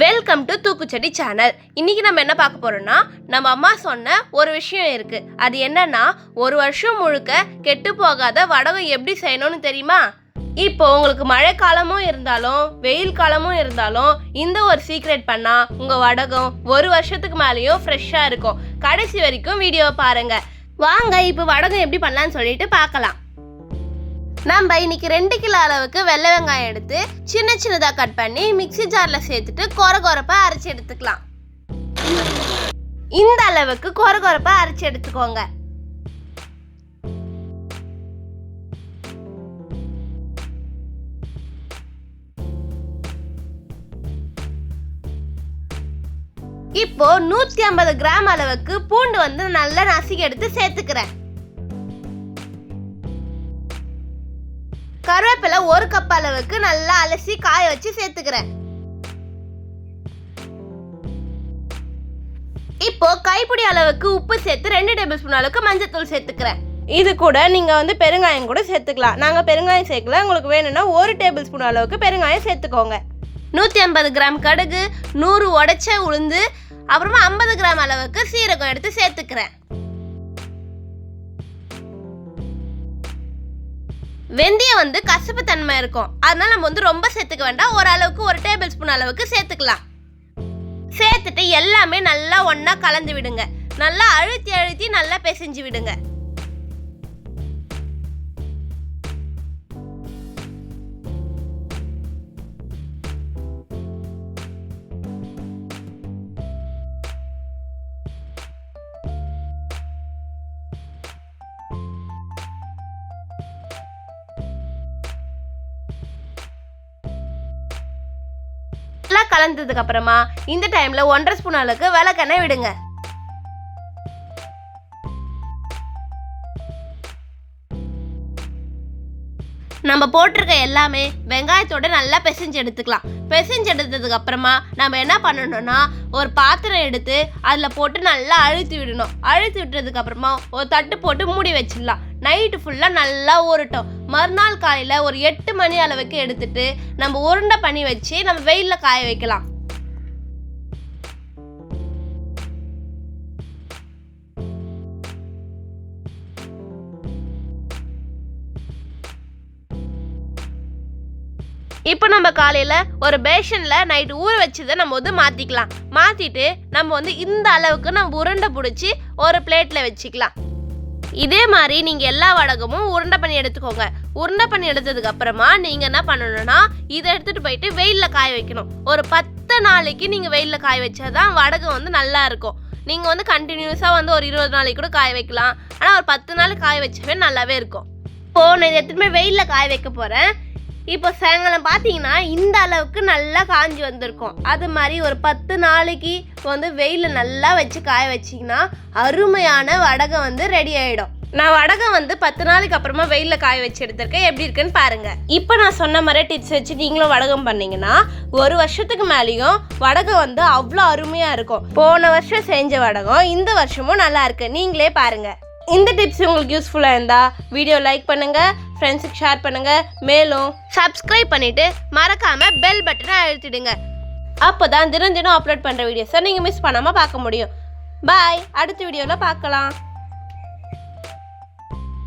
Welcome to தூக்குச்செடி channel. இன்னைக்கு நம்ம என்ன பார்க்க போறோம்னா, நம்ம அம்மா சொன்ன ஒரு விஷயம் இருக்கு. அது என்னன்னா, ஒரு வருஷம் முழுக்க கெட்டு போகாத வடகம் எப்படி செய்யணும்னு தெரியுமா? இப்போ உங்களுக்கு மழை காலமும் இருந்தாலும் வெயில் காலமும் இருந்தாலும் இந்த ஒரு சீக்ரெட் பண்ணா உங்க வடகம் ஒரு வருஷத்துக்கு மேலேயும் ஃப்ரெஷ்ஷா இருக்கும். கடைசி வரைக்கும் வீடியோ பாருங்க. வாங்க இப்போ வடகம் எப்படி பண்ணலாம்னு சொல்லிட்டு பார்க்கலாம். நம்ம இன்னைக்கு 2 கிலோ அளவுக்கு வெள்ளை வெங்காயம் எடுத்து சின்ன சின்னதாக கட் பண்ணி மிக்ஸி ஜாரில் சேர்த்துட்டு கொரகொரப்பாக அரைச்சி எடுத்துக்கலாம். இந்த அளவுக்கு கொரகொரப்பாக அரைச்சி எடுத்துக்கோங்க. இப்போ 150 கிராம் அளவுக்கு பூண்டு வந்து நல்லா நசுக்கி எடுத்து சேர்த்துக்கிறேன். கருவேப்பிலை 1 கப் அளவுக்கு நல்லா அலசி காய வச்சு சேர்த்துக்கிறேன். இப்போ கைப்பிடி அளவுக்கு உப்பு சேர்த்து 2 டேபிள் ஸ்பூன் அளவுக்கு மஞ்சள் சேர்த்துக்கிறேன். இது கூட நீங்க வந்து பெருங்காயம் கூட சேர்த்துக்கலாம். நாங்க பெருங்காயம் சேர்க்கல. உங்களுக்கு வேணும்னா 1 டேபிள் ஸ்பூன் அளவுக்கு பெருங்காயம் சேர்த்துக்கோங்க. 150 கிராம் கடுகு, 100 உடைச்ச உளுந்து, அப்புறமா 50 கிராம் அளவுக்கு சீரகம் எடுத்து சேர்த்துக்கிறேன். வெந்தயம் வந்து கசப்பு தன்மை இருக்கும், அதனால நம்ம வந்து ரொம்ப சேர்த்துக்க வேண்டாம். ஓரளவுக்கு 1 டேபிள் ஸ்பூன் அளவுக்கு சேர்த்துக்கலாம். சேர்த்துட்டு எல்லாமே நல்லா ஒண்ணா கலந்து விடுங்க. நல்லா அழுத்தி அழுத்தி நல்லா பிசைஞ்சு விடுங்க. கலந்ததுக்கு அப்புறமா இந்த டைம்ல 1.5 ஸ்பூன் அளவுக்கு விளக்கெண்ணெய் விடுங்க. நம்ம போட்டிருக்க எல்லாமே வெங்காயத்தோட நல்லா பிசைஞ்சு எடுத்துக்கலாம். பிசைஞ்சு எடுத்ததுக்கு அப்புறமா நம்ம என்ன பண்ணணும்னா, ஒரு பாத்திரம் எடுத்து அதில் போட்டு நல்லா அழுத்தி விடணும். அழுத்தி விட்டதுக்கு அப்புறமா ஒரு தட்டு போட்டு மூடி வச்சிடலாம். நைட்டு ஃபுல்லாக நல்லா ஊறட்டும். மறுநாள் காலையில் ஒரு 8 மணி அளவுக்கு எடுத்துட்டு நம்ம உருண்டை பண்ணி வச்சு நம்ம வெயிலில் காய வைக்கலாம். இப்போ நம்ம காலையில் ஒரு பேஷனில் நைட்டு ஊற வச்சதை நம்ம வந்து மாற்றிக்கலாம். மாற்றிட்டு நம்ம வந்து இந்த அளவுக்கு நம்ம உருண்டை பிடிச்சி ஒரு பிளேட்டில் வச்சுக்கலாம். இதே மாதிரி நீங்கள் எல்லா வடகமும் உருண்டை பண்ணி எடுத்துக்கோங்க. உருண்டை பண்ணி எடுத்ததுக்கு அப்புறமா நீங்கள் என்ன பண்ணணும்னா, இதை எடுத்துகிட்டு போயிட்டு வெயிலில் காய வைக்கணும். ஒரு 10 நாளைக்கு நீங்கள் வெயிலில் காய வச்சாதான் வடகம் வந்து நல்லா இருக்கும். நீங்கள் வந்து கண்டினியூஸாக வந்து ஒரு 20 நாளைக்கு கூட காய வைக்கலாம். ஆனால் ஒரு 10 நாள் காய வச்சவே நல்லாவே இருக்கும். இப்போது நான் எடுத்துகிட்டு போய் வெயிலில் காய வைக்க போகிறேன். இப்போ சாயங்காலம் பார்த்தீங்கன்னா இந்த அளவுக்கு நல்லா காஞ்சி வந்திருக்கும். அது மாதிரி ஒரு 10 நாளைக்கு வந்து வெயிலில் நல்லா வச்சு காய வச்சிங்கன்னா அருமையான வடகம் வந்து ரெடி ஆகிடும். நான் வடகம் வந்து 10 நாளைக்கு அப்புறமா வெயிலில் காய வச்சு எடுத்திருக்கேன். எப்படி இருக்குன்னு பாருங்க. இப்போ நான் சொன்ன மாதிரி டிப்ஸ் வச்சு நீங்களும் வடகம் பண்ணீங்கன்னா ஒரு வருஷத்துக்கு மேலேயும் வடகம் வந்து அவ்வளோ அருமையாக இருக்கும். போன வருஷம் செஞ்ச வடகம் இந்த வருஷமும் நல்லா இருக்கு. நீங்களே பாருங்க. இந்த டிப்ஸ் உங்களுக்கு யூஸ்ஃபுல்லாக இருந்தால் வீடியோ லைக் பண்ணுங்கள், ஃப்ரெண்ட்ஸுக்கு ஷேர் பண்ணுங்கள், மேலும் சப்ஸ்கிரைப் பண்ணிவிட்டு மறக்காமல் பெல் பட்டனை அழுத்திடுங்க. அப்போ தான் தினம் தினம் அப்லோட் பண்ணுற வீடியோஸை நீங்கள் மிஸ் பண்ணாமல் பார்க்க முடியும். பாய். அடுத்த வீடியோவில் பார்க்கலாம்.